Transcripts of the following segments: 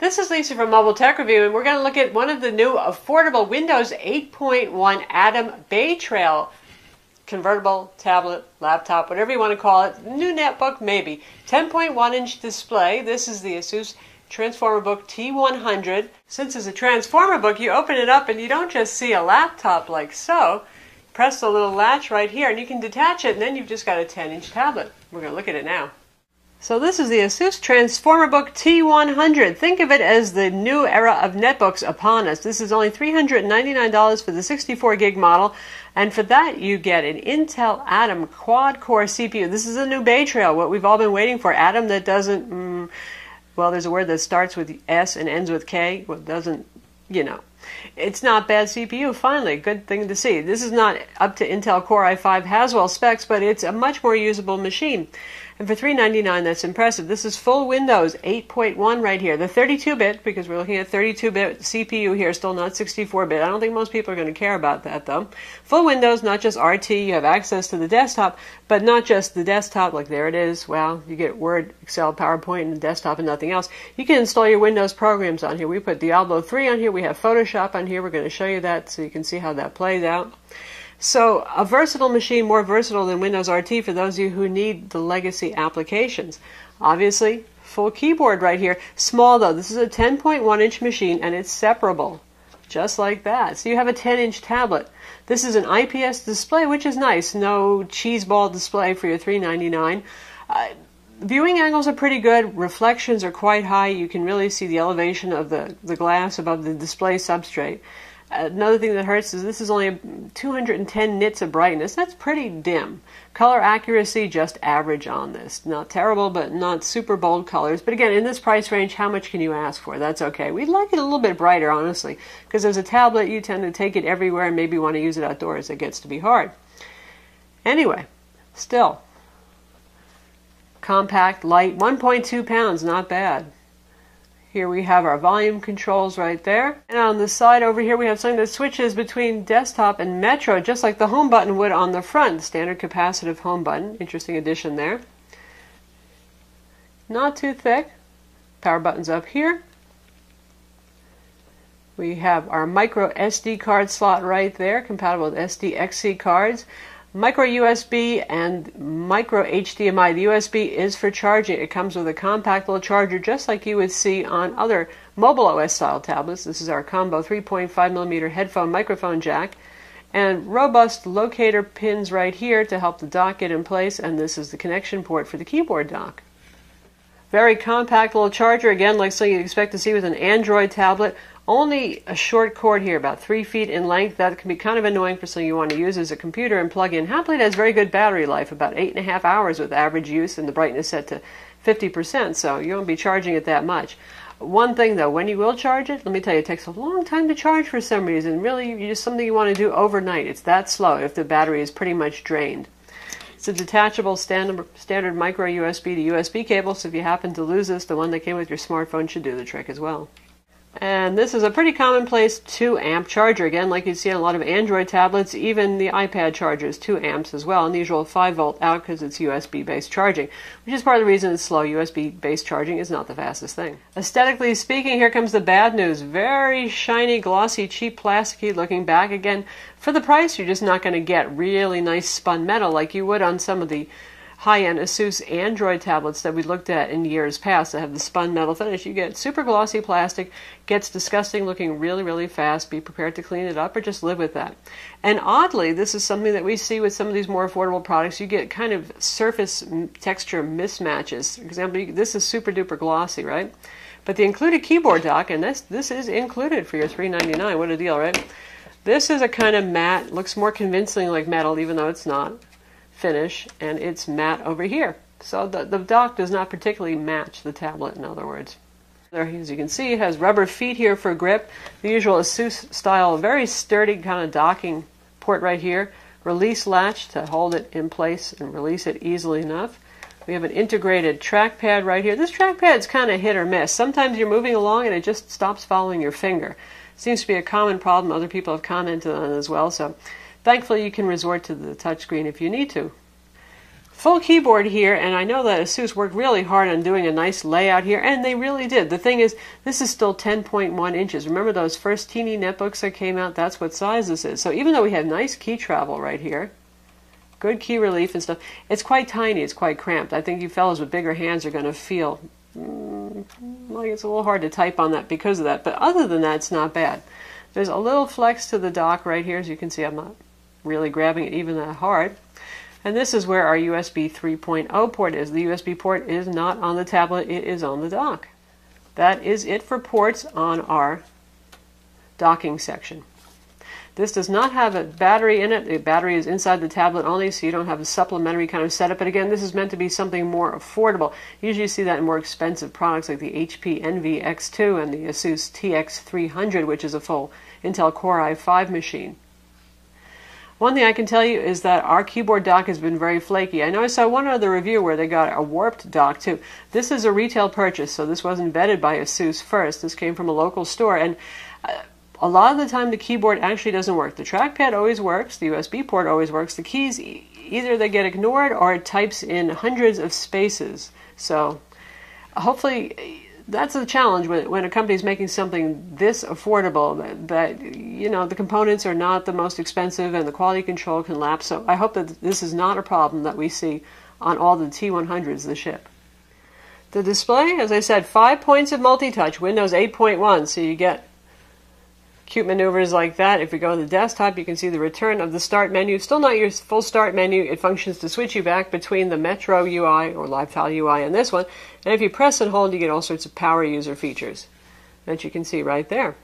This is Lisa from Mobile Tech Review, and we're going to look at one of the new affordable Windows 8.1 Atom Bay Trail convertible tablet, laptop, whatever you want to call it. New netbook, maybe. 10.1-inch display. This is the Asus Transformer Book T100. Since it's a Transformer book, you open it up and you don't just see a laptop like so. Press the little latch right here and you can detach it, and then you've just got a 10-inch tablet. We're going to look at it now. So this is the Asus Transformer Book T100. Think of it as the new era of netbooks upon us. This is only $399 for the 64 gig model, and for that you get an Intel Atom quad-core CPU. This is a new Bay Trail, what we've all been waiting for. Atom that doesn't, well, there's a word that starts with S and ends with K. Well, doesn't, you know. It's not bad CPU, finally. Good thing to see. This is not up to Intel Core i5 Haswell specs, but it's a much more usable machine. And for $399, that's impressive. This is full Windows 8.1 right here. The 32-bit, because we're looking at 32-bit CPU here, still not 64-bit. I don't think most people are going to care about that, though. Full Windows, not just RT. You have access to the desktop, but not just the desktop, like there it is. Well, you get Word, Excel, PowerPoint, and desktop and nothing else. You can install your Windows programs on here. We put Diablo 3 on here. We have Photoshop on here. We're going to show you that so you can see how that plays out. So a versatile machine, more versatile than Windows RT for those of you who need the legacy applications. Obviously, full keyboard right here. Small though. This is a 10.1-inch machine and it's separable. Just like that. So you have a 10-inch tablet. This is an IPS display, which is nice. No cheeseball display for your $399. Viewing angles are pretty good. Reflections are quite high. You can really see the elevation of the glass above the display substrate. Another thing that hurts is this is only 210 nits of brightness. That's pretty dim. Color accuracy, just average on this. Not terrible, but not super bold colors. But again, in this price range, how much can you ask for? That's okay. We'd like it a little bit brighter, honestly, because as a tablet, you tend to take it everywhere and maybe want to use it outdoors. It gets to be hard. Anyway, still, compact, light, 1.2 pounds, not bad. Here we have our volume controls right there. And on the side over here we have something that switches between desktop and Metro, just like the home button would on the front. Standard capacitive home button. Interesting addition there. Not too thick. Power button's up here. We have our micro SD card slot right there, compatible with SDXC cards. Micro USB and micro HDMI. The USB is for charging. It comes with a compact little charger just like you would see on other mobile OS style tablets. This is our combo 3.5mm headphone microphone jack. And robust locator pins right here to help the dock get in place. And this is the connection port for the keyboard dock. Very compact little charger, again like something you'd expect to see with an Android tablet. Only a short cord here, about 3 feet in length. That can be kind of annoying for something you want to use as a computer and plug in. Happily, it has very good battery life, about 8.5 hours with average use, and the brightness set to 50%, so you won't be charging it that much. One thing though, when you will charge it, let me tell you, it takes a long time to charge for some reason. Really, just something you want to do overnight. It's that slow if the battery is pretty much drained. It's a detachable standard micro USB to USB cable, so if you happen to lose this, the one that came with your smartphone should do the trick as well. And this is a pretty commonplace 2 amp charger. Again, like you see on a lot of Android tablets, even the iPad charger is 2 amps as well. And the usual 5 volt out because it's USB based charging, which is part of the reason it's slow. USB based charging is not the fastest thing. Aesthetically speaking, here comes the bad news. Very shiny, glossy, cheap, plasticky looking back. Again, for the price, you're just not going to get really nice spun metal like you would on some of the high-end Asus Android tablets that we looked at in years past that have the spun metal finish. You get super glossy plastic, gets disgusting looking really, really fast. Be prepared to clean it up or just live with that. And oddly, this is something that we see with some of these more affordable products. You get kind of surface texture mismatches. For example, this is super duper glossy, right? But the included keyboard dock, and this is included for your $399. What a deal, right? This is a kind of matte, looks more convincing like metal, even though it's not. Finish, and it's matte over here. So the dock does not particularly match the tablet, in other words. There, as you can see, it has rubber feet here for grip. The usual Asus style, very sturdy kind of docking port right here. Release latch to hold it in place and release it easily enough. We have an integrated trackpad right here. This trackpad is kind of hit or miss. Sometimes you're moving along and it just stops following your finger. Seems to be a common problem. Other people have commented on it as well. So thankfully, you can resort to the touchscreen if you need to. Full keyboard here, and I know that Asus worked really hard on doing a nice layout here, and they really did. The thing is, this is still 10.1 inches. Remember those first teeny netbooks that came out? That's what size this is. So even though we have nice key travel right here, good key relief and stuff, it's quite tiny, it's quite cramped. I think you fellows with bigger hands are going to feel like it's a little hard to type on that because of that. But other than that, it's not bad. There's a little flex to the dock right here. As you can see, I'm not really grabbing it even that hard. And this is where our USB 3.0 port is. The USB port is not on the tablet, it is on the dock. That is it for ports on our docking section. This does not have a battery in it. The battery is inside the tablet only, so you don't have a supplementary kind of setup. But again, this is meant to be something more affordable. Usually you see that in more expensive products like the HP Envy X2 and the Asus TX300, which is a full Intel Core i5 machine. One thing I can tell you is that our keyboard dock has been very flaky. I know I saw one other review where they got a warped dock too. This is a retail purchase, so this wasn't vetted by Asus first. This came from a local store, and a lot of the time the keyboard actually doesn't work. The trackpad always works, the USB port always works. The keys, either they get ignored or it types in hundreds of spaces. So hopefully that's a challenge when a company is making something this affordable, that you know, the components are not the most expensive and the quality control can lapse. So I hope that this is not a problem that we see on all the T100s that ship. The display, as I said, 5 points of multi-touch, Windows 8.1, so you get cute maneuvers like that. If we go to the desktop, you can see the return of the start menu. Still not your full start menu. It functions to switch you back between the Metro UI or LiveTile UI and this one. And if you press and hold, you get all sorts of power user features that you can see right there.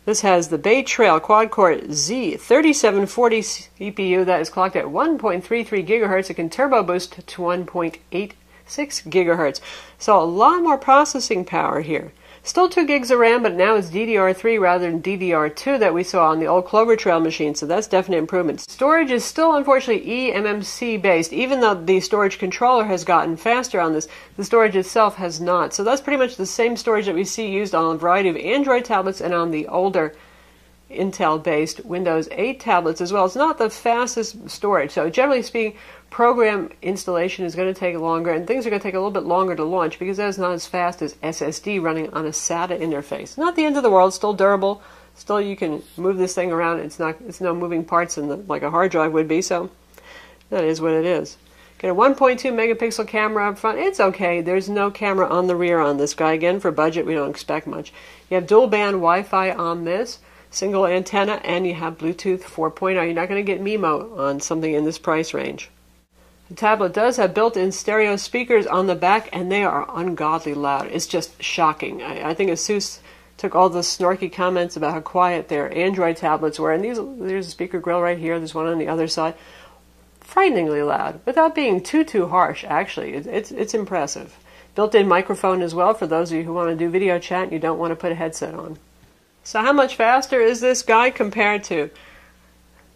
This has the Bay Trail quad-core Z3740 CPU that is clocked at 1.33 gigahertz. It can turbo boost to 1.86 gigahertz. So a lot more processing power here. Still 2 gigs of RAM, but now it's DDR3 rather than DDR2 that we saw on the old Clover Trail machine, so that's definite improvement. Storage is still, unfortunately, eMMC based. Even though the storage controller has gotten faster on this, the storage itself has not. So that's pretty much the same storage that we see used on a variety of Android tablets and on the older Intel-based Windows 8 tablets as well. It's not the fastest storage, so generally speaking, program installation is going to take longer, and things are going to take a little bit longer to launch because that is not as fast as SSD running on a SATA interface. Not the end of the world, still durable, still you can move this thing around. It's no moving parts like a hard drive would be, so that is what it is. Get a 1.2 megapixel camera up front. It's okay. There's no camera on the rear on this guy. Again, for budget, we don't expect much. You have dual band Wi-Fi on this, single antenna, and you have Bluetooth 4.0. You're not going to get MIMO on something in this price range. The tablet does have built-in stereo speakers on the back, and they are ungodly loud. It's just shocking. I think Asus took all the snarky comments about how quiet their Android tablets were, and there's a speaker grill right here, there's one on the other side. Frighteningly loud, without being too harsh, actually. It's impressive. Built-in microphone as well for those of you who want to do video chat and you don't want to put a headset on. So how much faster is this guy compared to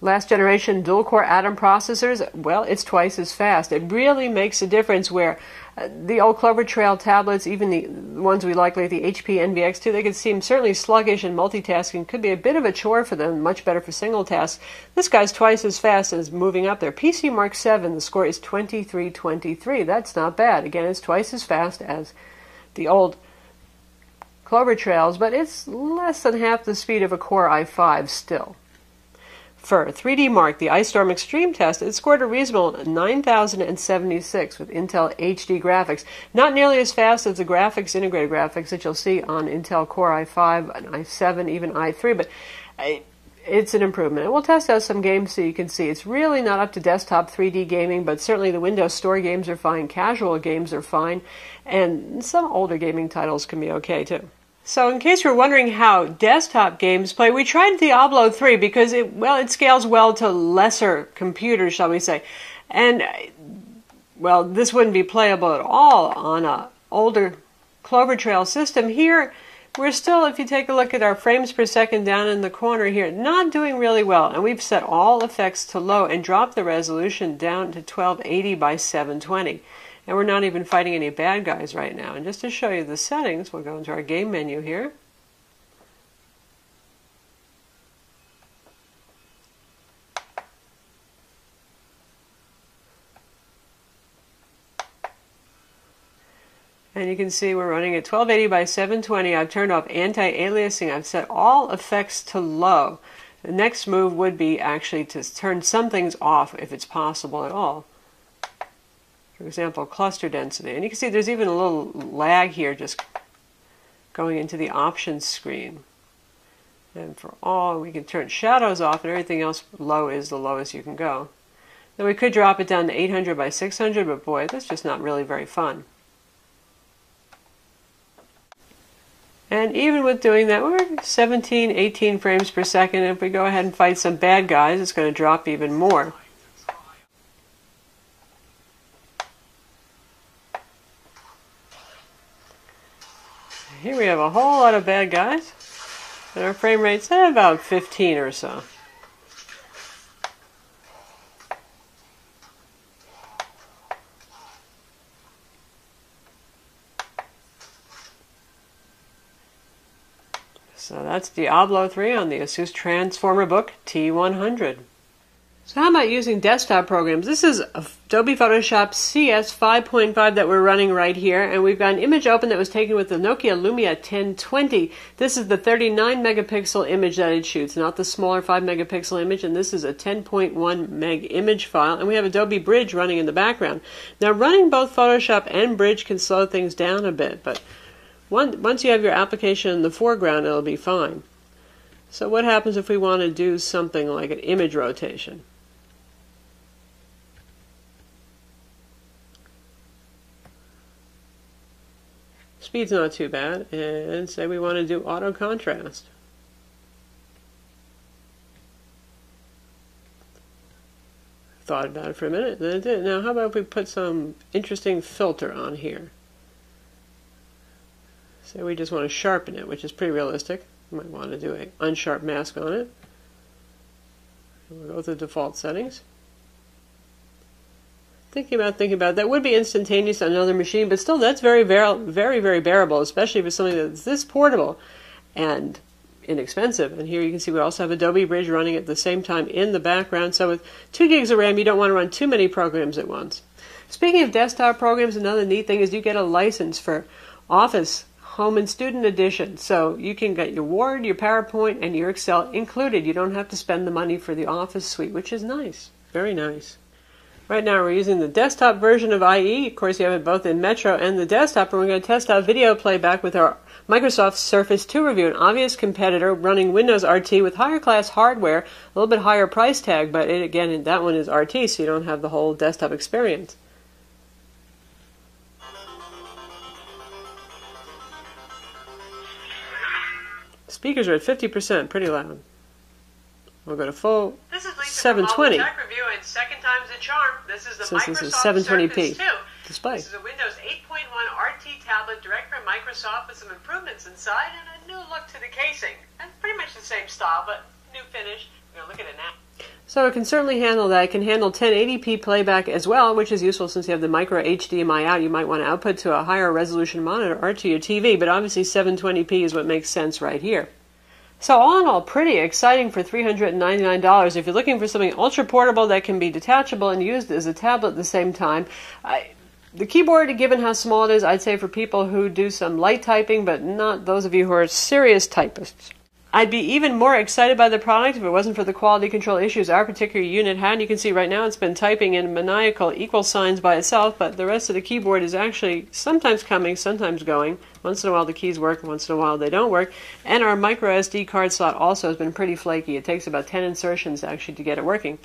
last generation dual-core Atom processors? Well, it's twice as fast. It really makes a difference where the old Clover Trail tablets, even the ones we like the HP Envy X2, they could seem certainly sluggish, and multitasking could be a bit of a chore for them, much better for single tasks. This guy's twice as fast as moving up there. PC Mark 7, the score is 2323. That's not bad. Again, it's twice as fast as the old Clover Trails, but it's less than half the speed of a Core i5 still. For 3D Mark, the Ice Storm Extreme test, it scored a reasonable 9,076 with Intel HD graphics. Not nearly as fast as the graphics, integrated graphics that you'll see on Intel Core i5, and i7, even i3, but it's an improvement. And we'll test out some games so you can see. It's really not up to desktop 3D gaming, but certainly the Windows Store games are fine, casual games are fine, and some older gaming titles can be okay too. So in case you're wondering how desktop games play, we tried Diablo 3 because it scales well to lesser computers, shall we say. And, well, this wouldn't be playable at all on an older Clover Trail system. Here, we're still, if you take a look at our frames per second down in the corner here, not doing really well. And we've set all effects to low and dropped the resolution down to 1280 by 720. And we're not even fighting any bad guys right now. And just to show you the settings, we'll go into our game menu here. And you can see we're running at 1280 by 720. I've turned off anti-aliasing. I've set all effects to low. The next move would be actually to turn some things off if it's possible at all. For example, cluster density. And you can see there's even a little lag here just going into the options screen. And for all, we can turn shadows off, and everything else low is the lowest you can go. Then we could drop it down to 800 by 600, but boy, that's just not really very fun. And even with doing that, we're 17, 18 frames per second. If we go ahead and fight some bad guys, it's going to drop even more. Here we have a whole lot of bad guys. And our frame rate's at about 15 or so. So that's Diablo 3 on the Asus Transformer book T100. So how about using desktop programs? This is Adobe Photoshop CS 5.5 that we're running right here, and we've got an image open that was taken with the Nokia Lumia 1020. This is the 39 megapixel image that it shoots, not the smaller 5 megapixel image, and this is a 10.1 meg image file, and we have Adobe Bridge running in the background. Now running both Photoshop and Bridge can slow things down a bit, but once you have your application in the foreground, it'll be fine. So what happens if we want to do something like an image rotation? Speed's not too bad, and say we want to do auto contrast. Thought about it for a minute, then it did. Now how about if we put some interesting filter on here? Say we just want to sharpen it, which is pretty realistic. You might want to do an unsharp mask on it. We'll go with the default settings. Thinking about that would be instantaneous on another machine, but still that's very bearable, especially if it's something that's this portable and inexpensive. And here you can see we also have Adobe Bridge running at the same time in the background. So with 2 gigs of RAM, you don't want to run too many programs at once. Speaking of desktop programs, another neat thing is you get a license for Office Home and Student Edition. So you can get your Word, your PowerPoint, and your Excel included. You don't have to spend the money for the Office suite, which is nice. Very nice. Right now we're using the desktop version of IE. Of course, you have it both in Metro and the desktop, and we're going to test out video playback with our Microsoft Surface 2 review, an obvious competitor running Windows RT with higher class hardware, a little bit higher price tag, but again, that one is RT, so you don't have the whole desktop experience. Speakers are at 50%, pretty loud. We'll go to full 720. Tech review and second time's a charm. This is the Microsoft 720p Surface 2 display. This is a Windows 8.1 RT tablet direct from Microsoft with some improvements inside and a new look to the casing. And pretty much the same style, but new finish. We're going to look at it now. So it can certainly handle that. It can handle 1080p playback as well, which is useful since you have the micro HDMI out. You might want to output to a higher resolution monitor or to your TV, but obviously 720p is what makes sense right here. So all in all, pretty exciting for $399. If you're looking for something ultra portable that can be detachable and used as a tablet at the same time, the keyboard, given how small it is, I'd say for people who do some light typing, but not those of you who are serious typists. I'd be even more excited by the product if it wasn't for the quality control issues our particular unit had. You can see right now it's been typing in maniacal equal signs by itself, but the rest of the keyboard is actually sometimes coming, sometimes going. Once in a while the keys work, once in a while they don't work. And our micro SD card slot also has been pretty flaky. It takes about 10 insertions actually to get it working.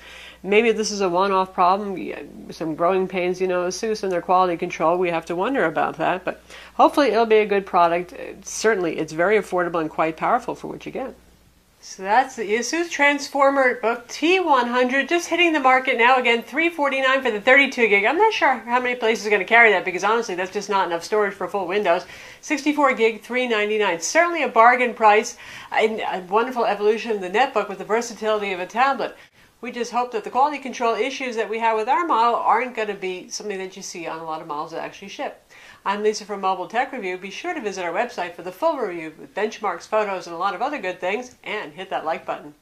Maybe this is a one-off problem, some growing pains, Asus and their quality control. We have to wonder about that, but hopefully it'll be a good product. Certainly it's very affordable and quite powerful for what you get. So that's the Asus Transformer book T100, just hitting the market now. Again, $349 for the 32 gig. I'm not sure how many places are going to carry that because honestly, that's just not enough storage for full Windows. 64 gig, $399. Certainly a bargain price, and a wonderful evolution of the netbook with the versatility of a tablet. We just hope that the quality control issues that we have with our model aren't going to be something that you see on a lot of models that actually ship. I'm Lisa from Mobile Tech Review. Be sure to visit our website for the full review with benchmarks, photos, and a lot of other good things, and hit that like button.